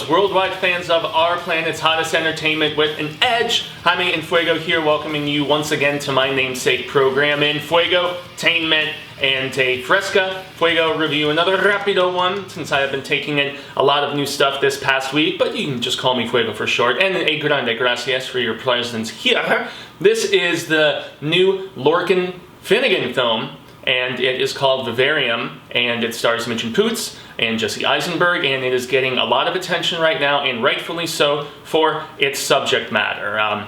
Cinemigos, worldwide fans of our planet's hottest entertainment with an edge. Jaime En Fuego here, welcoming you once again to my namesake program, Enfuegotainment, and a Fresca Fuego review, another Rapido one, since I have been taking in a lot of new stuff this past week, but you can just call me Fuego for short, and a grande gracias for your presence here. This is the new Lorcan Finnegan film, and it is called Vivarium, and it stars Imogen Poots and Jesse Eisenberg, and it is getting a lot of attention right now, and rightfully so, for its subject matter.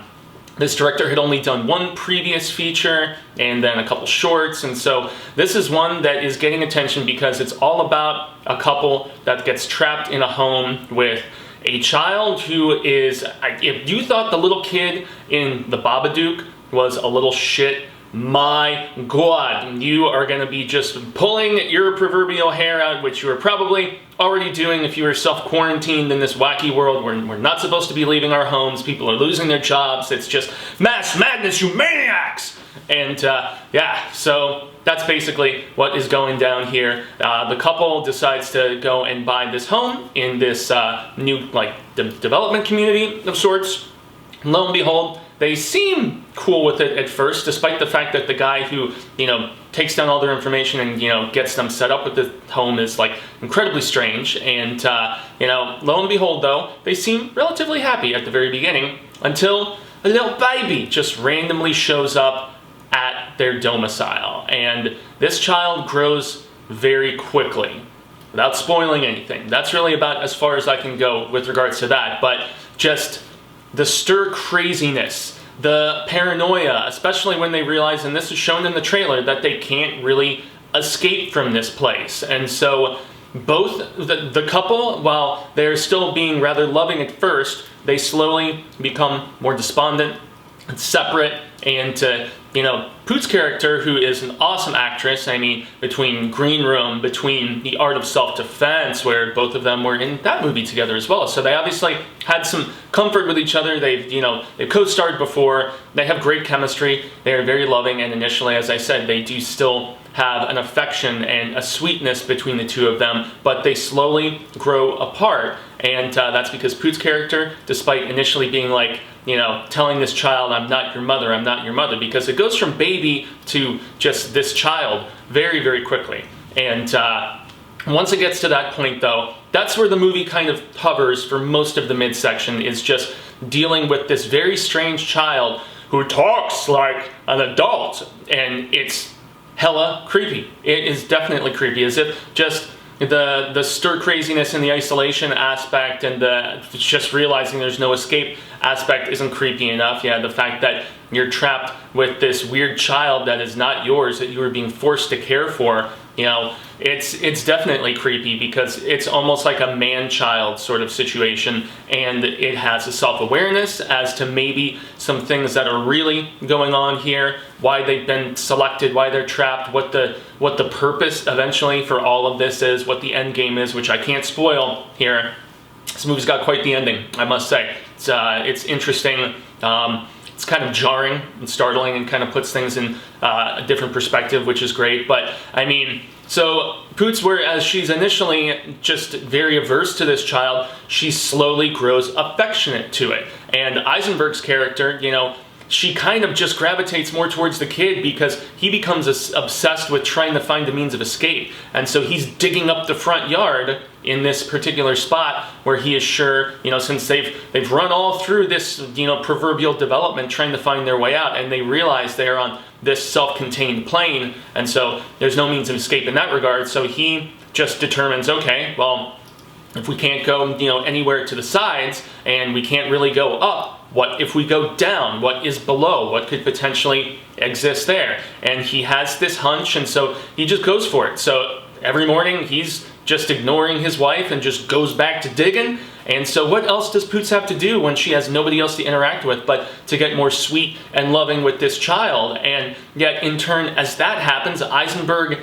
This director had only done one previous feature and then a couple shorts, and so this is one that is getting attention because it's all about a couple that gets trapped in a home with a child who is, if you thought the little kid in The Babadook was a little shit, my God, you are going to be just pulling your proverbial hair out, which you were probably already doing if you were self-quarantined in this wacky world where we're not supposed to be leaving our homes, people are losing their jobs, it's just mass madness, you maniacs! And yeah, so that's basically what is going down here. The couple decides to go and buy this home in this new development community of sorts. Lo and behold, they seem cool with it at first, despite the fact that the guy who, takes down all their information and, gets them set up with the home is, incredibly strange. And, lo and behold, though, they seem relatively happy at the very beginning until a little baby just randomly shows up at their domicile. And this child grows very quickly, without spoiling anything. That's really about as far as I can go with regards to that. But just the stir craziness, the paranoia, especially when they realize, and this is shown in the trailer, that they can't really escape from this place. And so both the couple, while they're still being rather loving at first, they slowly become more despondent and separate. And Poots' character, who is an awesome actress, I mean, between Green Room, between The Art of Self-Defense, where both of them were in that movie together as well. So they obviously had some comfort with each other. They've co-starred before. They have great chemistry. They are very loving, and initially, as I said, they do still have an affection and a sweetness between the two of them, but they slowly grow apart. And that's because Poots' character, despite initially being telling this child, I'm not your mother, because it goes from baby to just this child very, very quickly. And once it gets to that point, though, that's where the movie kind of hovers for most of the midsection, is just dealing with this very strange child who talks like an adult, and it's hella creepy. It is definitely creepy, as if just the stir craziness and the isolation aspect and the just realizing there's no escape aspect isn't creepy enough. Yeah, the fact that you're trapped with this weird child that is not yours, that you were being forced to care for, it's definitely creepy, because it's almost like a man-child sort of situation, and it has a self-awareness as to maybe some things that are really going on here, why they've been selected, why they're trapped, what the purpose eventually for all of this is, what the end game is, which I can't spoil here. This movie's got quite the ending, I must say. It's interesting. It's kind of jarring and startling and kind of puts things in a different perspective, which is great. But, I mean, so Poots, whereas she's initially just very averse to this child, she slowly grows affectionate to it. And Eisenberg's character, she kind of just gravitates more towards the kid because he becomes obsessed with trying to find a means of escape. And so he's digging up the front yard in this particular spot where he is sure, since they've run all through this, proverbial development trying to find their way out, and they realize they're on this self-contained plane, and so there's no means of escape in that regard. So he just determines, okay, well, if we can't go, anywhere to the sides, and we can't really go up, what if we go down? What is below? What could potentially exist there? And he has this hunch, and so he just goes for it. So every morning he's just ignoring his wife and just goes back to digging. And so what else does Poots have to do when she has nobody else to interact with but to get more sweet and loving with this child? And yet, in turn, as that happens, Eisenberg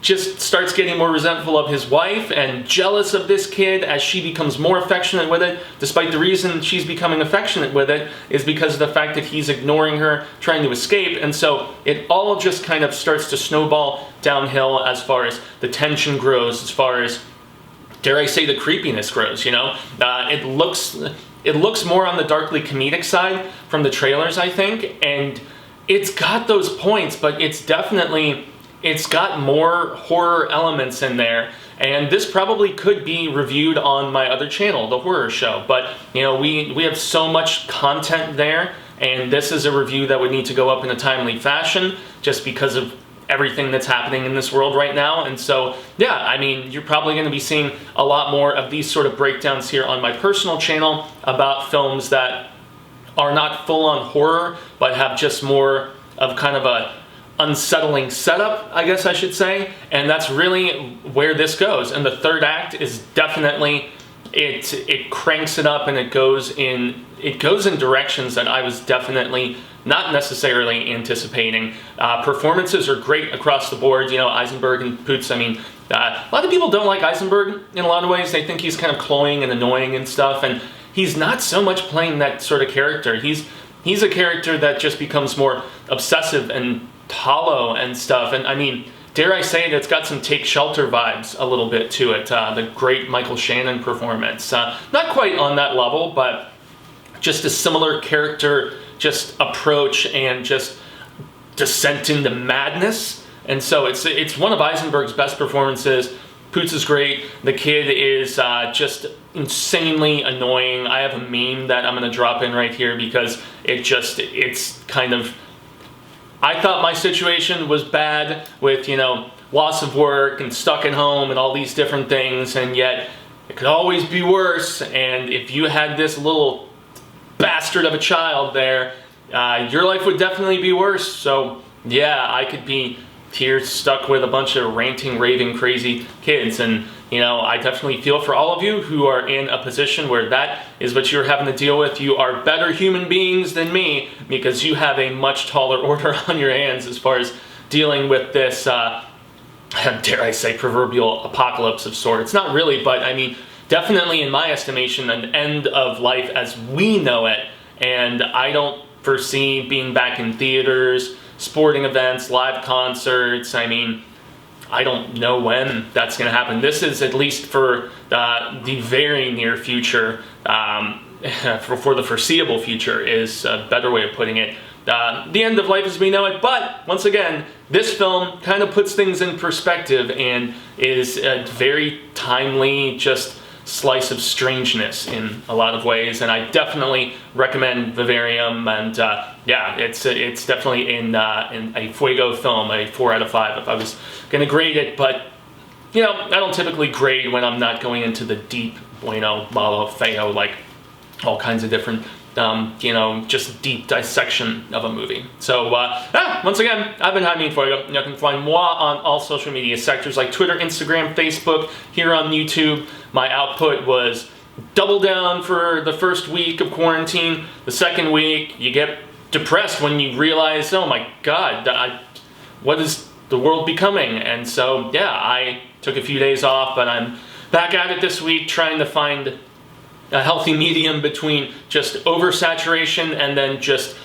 just starts getting more resentful of his wife and jealous of this kid as she becomes more affectionate with it, despite the reason she's becoming affectionate with it is because of the fact that he's ignoring her, trying to escape. And so it all just kind of starts to snowball downhill as far as the tension grows, as far as dare I say, the creepiness grows, you know? It looks more on the darkly comedic side from the trailers, I think, and it's got those points, but it's got more horror elements in there, and this probably could be reviewed on my other channel, The Horror Show, but, you know, we have so much content there, and this is a review that would need to go up in a timely fashion, just because of everything that's happening in this world right now. And so, yeah, I mean, you're probably going to be seeing a lot more of these sort of breakdowns here on my personal channel about films that are not full-on horror, but have just more of kind of a unsettling setup, I guess I should say. And that's really where this goes. And the third act is definitely, it cranks it up, and it goes in directions that I was definitely not necessarily anticipating. Performances are great across the board. You know, Eisenberg and Poots, I mean, a lot of people don't like Eisenberg in a lot of ways. They think he's kind of cloying and annoying and stuff, and he's not so much playing that sort of character. He's a character that just becomes more obsessive and hollow and stuff, and I mean, dare I say it, it's got some Take Shelter vibes a little bit to it. The great Michael Shannon performance. Not quite on that level, but just a similar character, just approach, and just descent into madness. And so it's one of Eisenberg's best performances. Poots is great. The kid is just insanely annoying. I have a meme that I'm going to drop in right here because it's kind of, I thought my situation was bad with, you know, loss of work and stuck at home and all these different things, and yet it could always be worse. And if you had this little bastard of a child there, your life would definitely be worse. So yeah, I could be here stuck with a bunch of ranting, raving, crazy kids, and you know, I definitely feel for all of you who are in a position where that is what you're having to deal with. You are better human beings than me, because you have a much taller order on your hands as far as dealing with this, dare I say, proverbial apocalypse of sorts. Not really, but I mean, definitely in my estimation, an end of life as we know it, and I don't foresee being back in theaters, sporting events, live concerts. I mean, I don't know when that's going to happen. This is, at least for the very near future, for the foreseeable future is a better way of putting it. The end of life as we know it, but once again, this film kind of puts things in perspective and is a very timely, just slice of strangeness in a lot of ways, and I definitely recommend Vivarium, and yeah, it's definitely in a Fuego film, a 4 out of 5 if I was going to grade it, but you know, I don't typically grade when I'm not going into the deep, bueno, malo, feo, like all kinds of different you know, just deep dissection of a movie. So, once again, I've been Jaime En Fuego. You can find moi on all social media sectors like Twitter, Instagram, Facebook, here on YouTube. My output was double down for the first week of quarantine. The second week, you get depressed when you realize, oh my God, what is the world becoming? And so, yeah, I took a few days off, but I'm back at it this week trying to find a healthy medium between just oversaturation and then just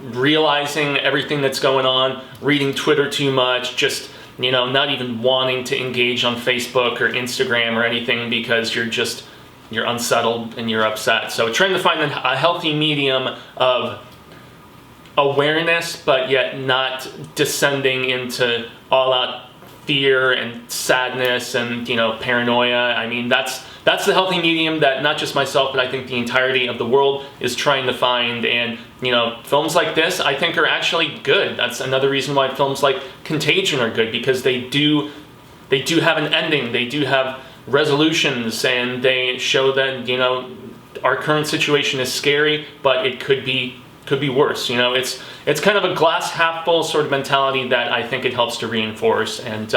realizing everything that's going on, reading Twitter too much, just, you know, not even wanting to engage on Facebook or Instagram or anything because you're unsettled and you're upset. So trying to find a healthy medium of awareness, but yet not descending into all-out fear and sadness and, you know, paranoia. I mean, that's the healthy medium that not just myself, but I think the entirety of the world is trying to find. And, you know, films like this, I think, are actually good. That's another reason why films like Contagion are good, because they do have an ending. They do have resolutions, and they show that, you know, our current situation is scary, but it could be worse. You know, it's kind of a glass half full sort of mentality that I think it helps to reinforce. And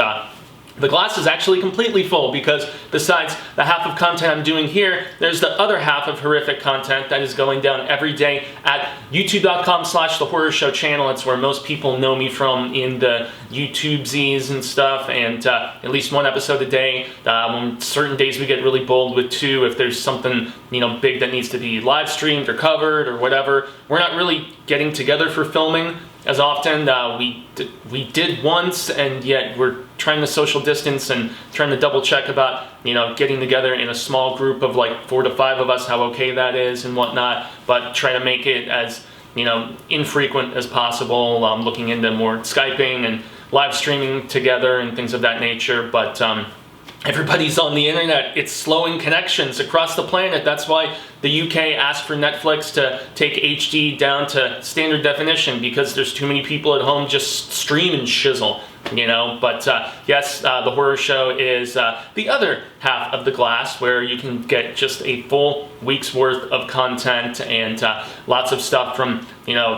the glass is actually completely full, because besides the half of content I'm doing here, there's the other half of horrific content that is going down every day at youtube.com/The Horror Show channel. It's where most people know me from in the YouTubesies and stuff, and at least one episode a day. On certain days we get really bold with 2 if there's something, you know, big that needs to be live streamed or covered or whatever. We're not really getting together for filming as often. We did once, and yet we're trying to social distance and trying to double check about, getting together in a small group of like 4 to 5 of us, how okay that is and whatnot, but try to make it as, infrequent as possible, looking into more Skyping and live streaming together and things of that nature. But everybody's on the internet. It's slowing connections across the planet. That's why the UK asked for Netflix to take HD down to standard definition, because there's too many people at home just stream and shizzle. But yes, the horror show is the other half of the glass, where you can get just a full week's worth of content and lots of stuff from,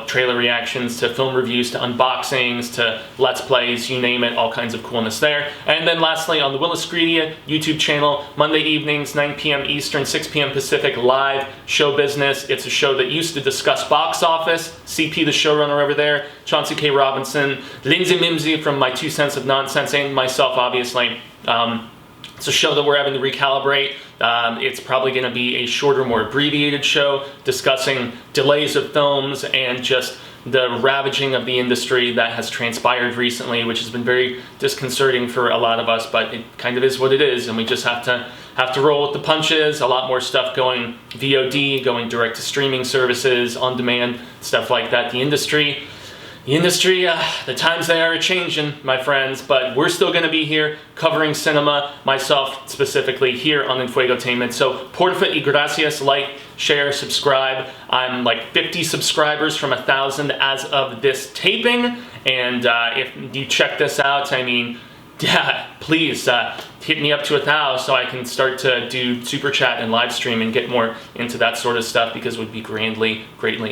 trailer reactions to film reviews to unboxings to let's plays, you name it, all kinds of coolness there. And then lastly, on the Willis Greedia YouTube channel, Monday evenings, 9 p.m. Eastern, 6 p.m. Pacific, live show business. It's a show that used to discuss box office. CP, the showrunner over there, Chauncey K. Robinson, Lindsay Mimsy from My 2 Cents of Nonsense, and myself, obviously. It's a show that we're having to recalibrate. It's probably going to be a shorter, more abbreviated show discussing delays of films and just the ravaging of the industry that has transpired recently, which has been very disconcerting for a lot of us, but it kind of is what it is, and we just have to roll with the punches. A lot more stuff going VOD, going direct to streaming services, on demand, stuff like that. The industry, the times they are changing, my friends, but we're still going to be here covering cinema, myself specifically, here on Enfuegotainment. So, porfa y gracias, like, share, subscribe. I'm like 50 subscribers from 1,000 as of this taping, and if you check this out, please hit me up to 1,000 so I can start to do super chat and live stream and get more into that sort of stuff, because it would be greatly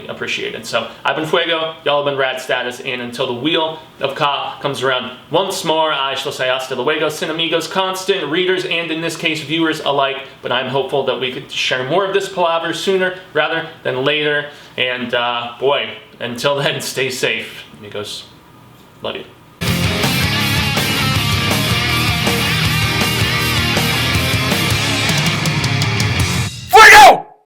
appreciated. So I've been Fuego, y'all have been Rad Status, and until the wheel of Ka comes around once more, I shall say hasta luego, Cinemigos, constant readers and in this case viewers alike. But I'm hopeful that we could share more of this palaver sooner rather than later. And boy, until then, stay safe, amigos. Love you.